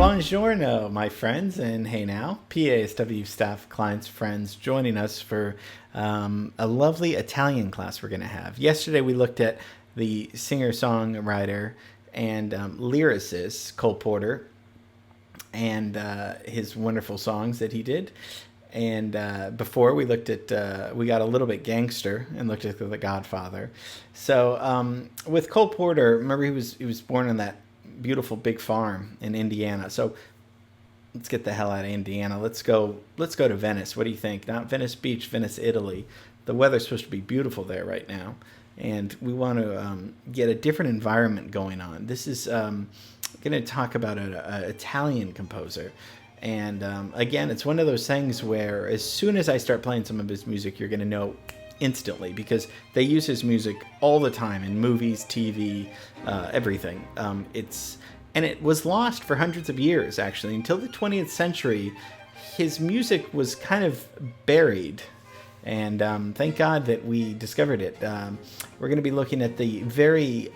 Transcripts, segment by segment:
Buongiorno, my friends, and hey now, PASW staff, clients, friends joining us for a lovely Italian class we're going to have. Yesterday we looked at the singer-songwriter and lyricist Cole Porter and his wonderful songs that he did. And before we looked at, we got a little bit gangster and looked at The Godfather. So with Cole Porter, remember he was born on that beautiful big farm in Indiana. So let's get the hell out of Indiana. Let's go to Venice. What do you think? Not Venice Beach, Venice, Italy. The weather's supposed to be beautiful there right now, and we want to get a different environment going on. This is going to talk about an Italian composer. And again, it's one of those things where as soon as I start playing some of his music, you're going to know instantly, because they use his music all the time in movies, TV, everything. It was lost for hundreds of years, actually. Until the 20th century, his music was kind of buried. And thank God that we discovered it. We're going to be looking at the very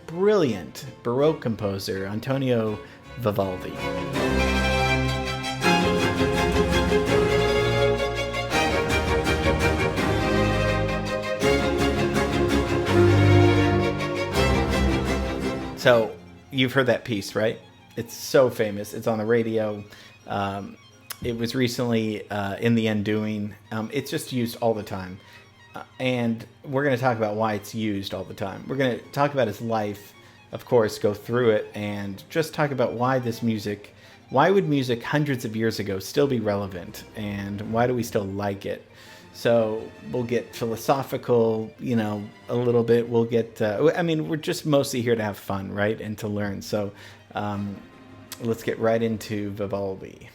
brilliant Baroque composer, Antonio Vivaldi. So you've heard that piece, right? It's so famous. It's on the radio. It was recently in The Undoing. It's just used all the time. And we're going to talk about why it's used all the time. We're going to talk about his life, of course, go through it, and just talk about why would music hundreds of years ago still be relevant, and why do we still like it? So we'll get philosophical, a little bit. We'll get, we're just mostly here to have fun, right? And to learn. So let's get right into Vivaldi.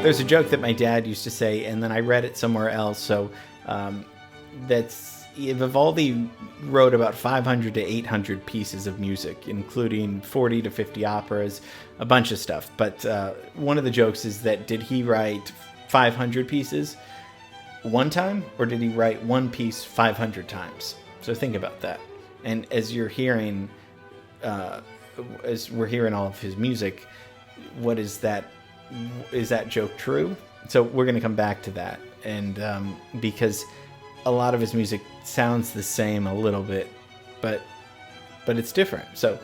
There's a joke that my dad used to say, and then I read it somewhere else. So Vivaldi wrote about 500 to 800 pieces of music, including 40 to 50 operas, a bunch of stuff. But one of the jokes is that, did he write 500 pieces one time, or did he write one piece 500 times? So think about that. And as you're hearing, as we're hearing all of his music, what is that? Is that joke true? So we're going to come back to that. And because a lot of his music sounds the same a little bit, but it's different. So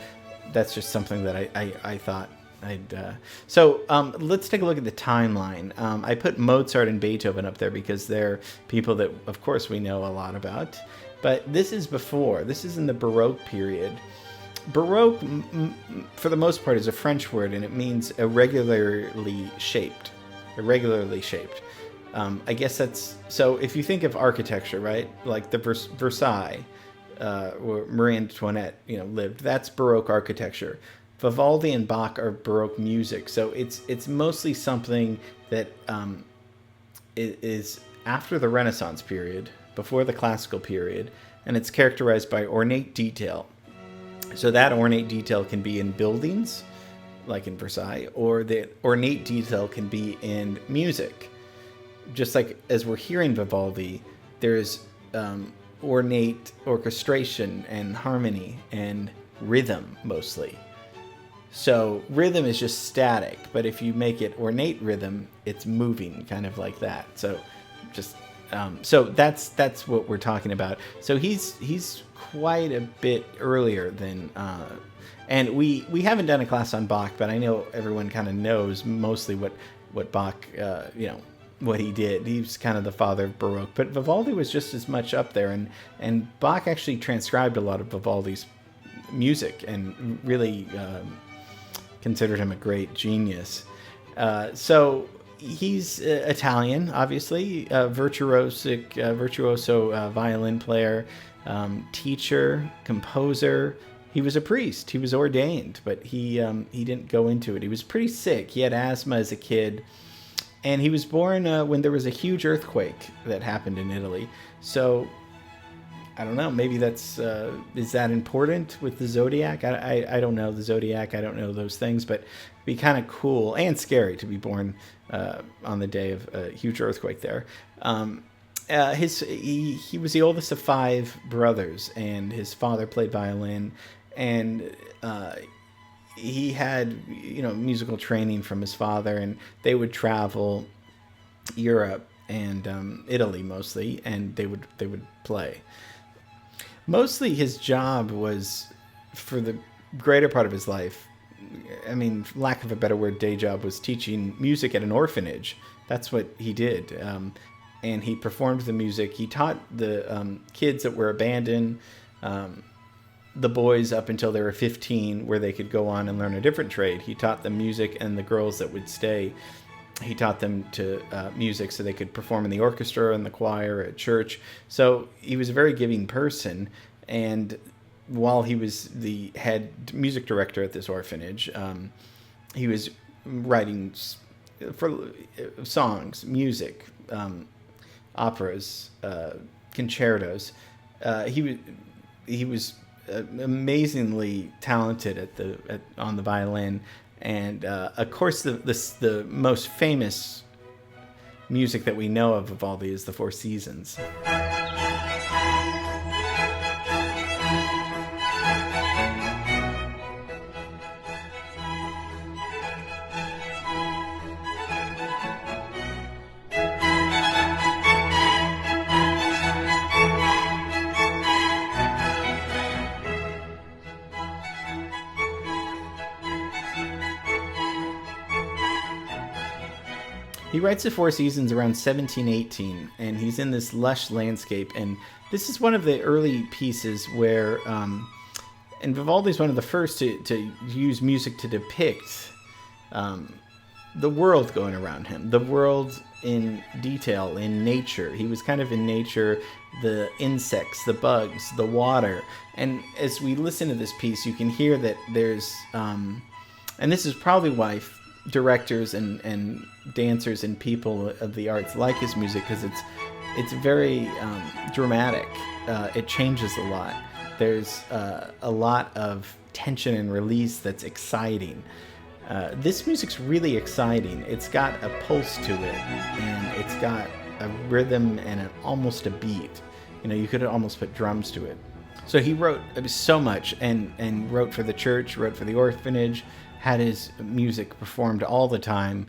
that's just something that I thought I'd... So let's take a look at the timeline. I put Mozart and Beethoven up there because they're people that, of course, we know a lot about. But this is before. This is in the Baroque period. Baroque, for the most part, is a French word, and it means irregularly shaped. Irregularly shaped. I guess that's... So if you think of architecture, right? Like the Versailles, where Marie Antoinette, lived. That's Baroque architecture. Vivaldi and Bach are Baroque music. So it's mostly something that is after the Renaissance period, before the classical period, and it's characterized by ornate detail. So that ornate detail can be in buildings, like in Versailles, or the ornate detail can be in music. Just like as we're hearing Vivaldi, there's ornate orchestration and harmony and rhythm mostly. So rhythm is just static, but if you make it ornate rhythm, it's moving, kind of like that. So just so that's what we're talking about. So he's quite a bit earlier than, and we haven't done a class on Bach, but I know everyone kind of knows mostly what Bach, what he did. He's kind of the father of Baroque, but Vivaldi was just as much up there, and Bach actually transcribed a lot of Vivaldi's music and really considered him a great genius. So he's Italian, obviously, virtuoso violin player, teacher, composer. He was a priest. He was ordained, but he didn't go into it. He was pretty sick. He had asthma as a kid. And he was born when there was a huge earthquake that happened in Italy. So I don't know. Maybe that's is that important with the zodiac? I don't know the zodiac. I don't know those things, but it'd be kind of cool and scary to be born on the day of a huge earthquake there. He was the oldest of five brothers, and his father played violin, and he had musical training from his father, and they would travel Europe and Italy mostly, and they would play. Mostly his job was, for the greater part of his life, I mean, lack of a better word, day job, was teaching music at an orphanage. That's what he did. And he performed the music. He taught the kids that were abandoned, the boys up until they were 15, where they could go on and learn a different trade. He taught them music, and the girls that would stay, he taught them to music so they could perform in the orchestra and the choir at church. So he was a very giving person. And while he was the head music director at this orphanage, he was writing for songs, music, operas, concertos. He was amazingly talented on the violin. And of course, the most famous music that we know of Vivaldi is the Four Seasons. He writes the Four Seasons around 1718, and he's in this lush landscape. And this is one of the early pieces where, and Vivaldi's one of the first to use music to depict the world going around him, the world in detail, in nature. He was kind of in nature, the insects, the bugs, the water. And as we listen to this piece, you can hear that there's, and this is probably why directors and dancers and people of the arts like his music, because it's very dramatic. It changes a lot. There's a lot of tension and release that's exciting. This music's really exciting. It's got a pulse to it, and it's got a rhythm and almost a beat. You could almost put drums to it. So he wrote so much, and wrote for the church, wrote for the orphanage, had his music performed all the time.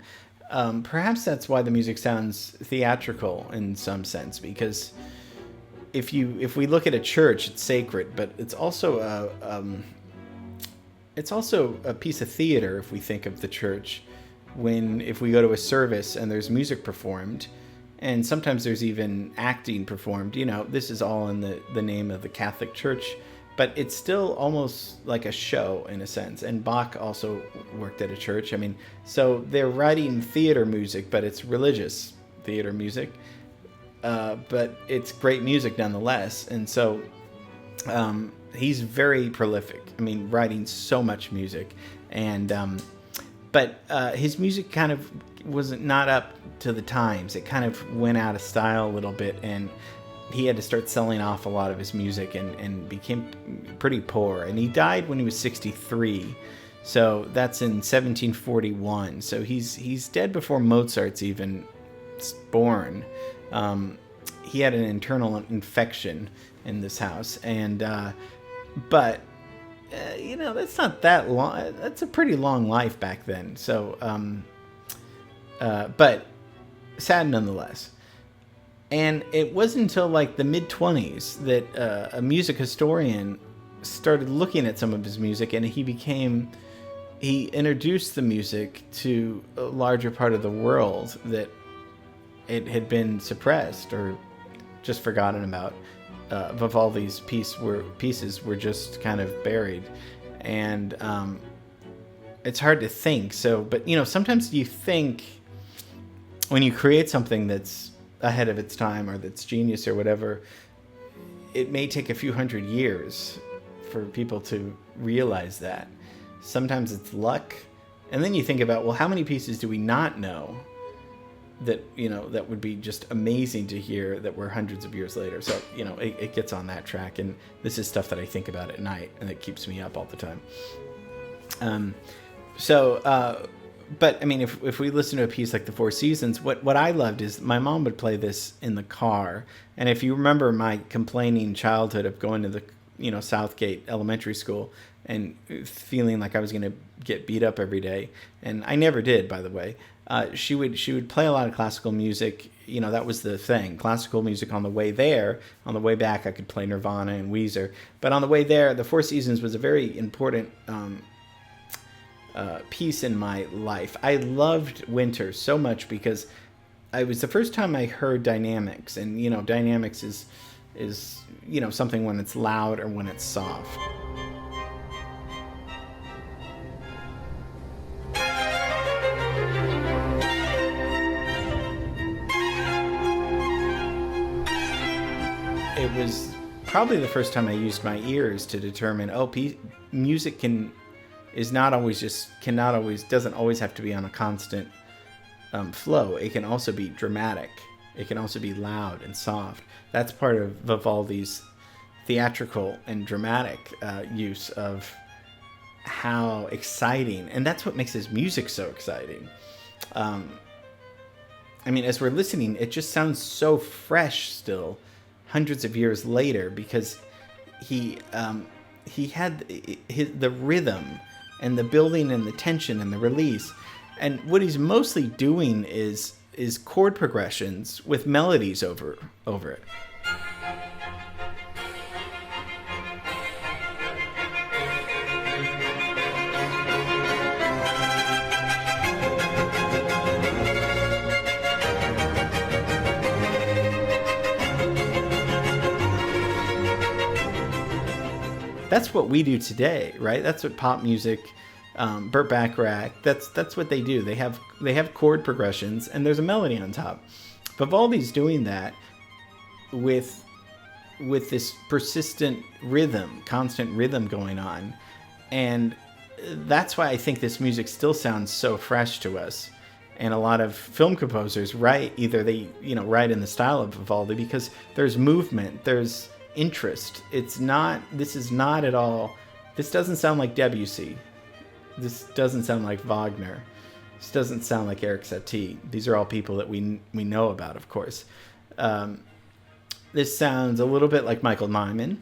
Perhaps that's why the music sounds theatrical in some sense, because if we look at a church, it's sacred, but it's also a piece of theater. If we think of the church, if we go to a service and there's music performed, and sometimes there's even acting performed, this is all in the name of the Catholic Church. But it's still almost like a show in a sense. And Bach also worked at a church. So they're writing theater music, but it's religious theater music. But it's great music nonetheless. And so he's very prolific. Writing so much music. And but his music kind of was not up to the times. It kind of went out of style a little bit, and he had to start selling off a lot of his music and became pretty poor. And he died when he was 63. So that's in 1741. So he's dead before Mozart's even born. He had an internal infection in this house. And, but, that's not that long. That's a pretty long life back then. So, but sad nonetheless. And it wasn't until like the mid-20s that a music historian started looking at some of his music, and he introduced the music to a larger part of the world that it had been suppressed or just forgotten about. Vivaldi's pieces were just kind of buried, and it's hard to think. So, but sometimes you think when you create something that's ahead of its time or that's genius or whatever, it may take a few hundred years for people to realize that. Sometimes it's luck. And then you think about, well, how many pieces do we not know that that would be just amazing to hear, that we're hundreds of years later. So it gets on that track, and this is stuff that I think about at night, and it keeps me up all the time. But I mean, if we listen to a piece like the Four Seasons, what I loved is my mom would play this in the car. And if you remember my complaining childhood of going to the Southgate Elementary School and feeling like I was going to get beat up every day, and I never did, by the way. She would play a lot of classical music. That was the thing. Classical music on the way there. On the way back, I could play Nirvana and Weezer. But on the way there, the Four Seasons was a very important piece in my life. I loved winter so much because it was the first time I heard dynamics, and dynamics is something when it's loud or when it's soft. It was probably the first time I used my ears to determine, music doesn't always have to be on a constant flow. It can also be dramatic. It can also be loud and soft. That's part of Vivaldi's theatrical and dramatic use of how exciting, and that's what makes his music so exciting. I mean, as we're listening, it just sounds so fresh still, hundreds of years later, because he had the rhythm and the building and the tension and the release. And what he's mostly doing is chord progressions with melodies over it. That's what we do today, right? That's what pop music, Burt Bacharach, that's what they do. They have chord progressions and there's a melody on top. Vivaldi's doing that with this persistent rhythm, constant rhythm going on. And that's why I think this music still sounds so fresh to us. And a lot of film composers write in the style of Vivaldi because there's movement, there's interest. This doesn't sound like Debussy. This doesn't sound like Wagner. This doesn't sound like Eric Satie. These are all people that we know about, of course. This sounds a little bit like Michael Nyman.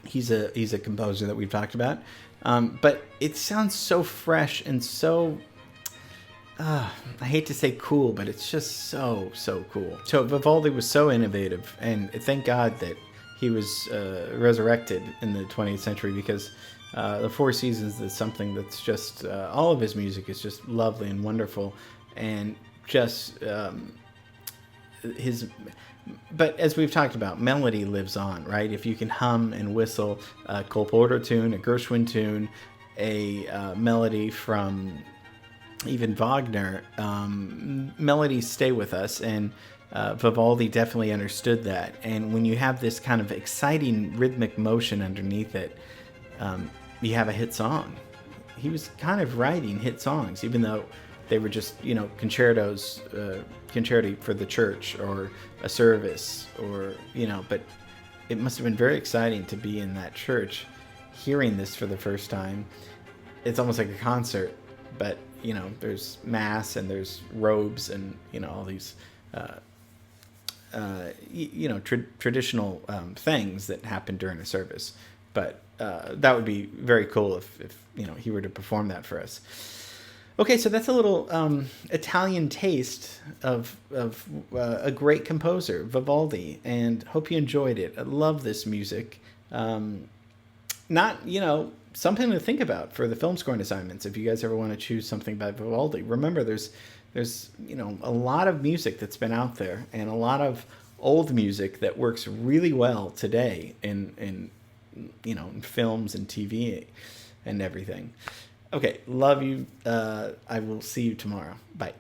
He's a composer that we've talked about. But it sounds so fresh and so, I hate to say cool, but it's just so cool. So Vivaldi was so innovative, and thank God that he was resurrected in the 20th century, because the Four Seasons is something that's just, all of his music is just lovely and wonderful, and just but as we've talked about, melody lives on, right? If you can hum and whistle a Cole Porter tune, a Gershwin tune, a melody from even Wagner, melodies stay with us, and Vivaldi definitely understood that. And when you have this kind of exciting rhythmic motion underneath it, you have a hit song. He was kind of writing hit songs, even though they were just, concertos, concerti for the church or a service, or, but it must have been very exciting to be in that church hearing this for the first time. It's almost like a concert, but, there's mass and there's robes and, all these, traditional things that happen during a service. But that would be very cool if he were to perform that for us. Okay, so that's a little Italian taste of a great composer, Vivaldi, and hope you enjoyed it. I love this music. Something to think about for the film scoring assignments. If you guys ever want to choose something by Vivaldi, remember there's a lot of music that's been out there, and a lot of old music that works really well today in films and TV and everything. Okay, love you. I will see you tomorrow. Bye.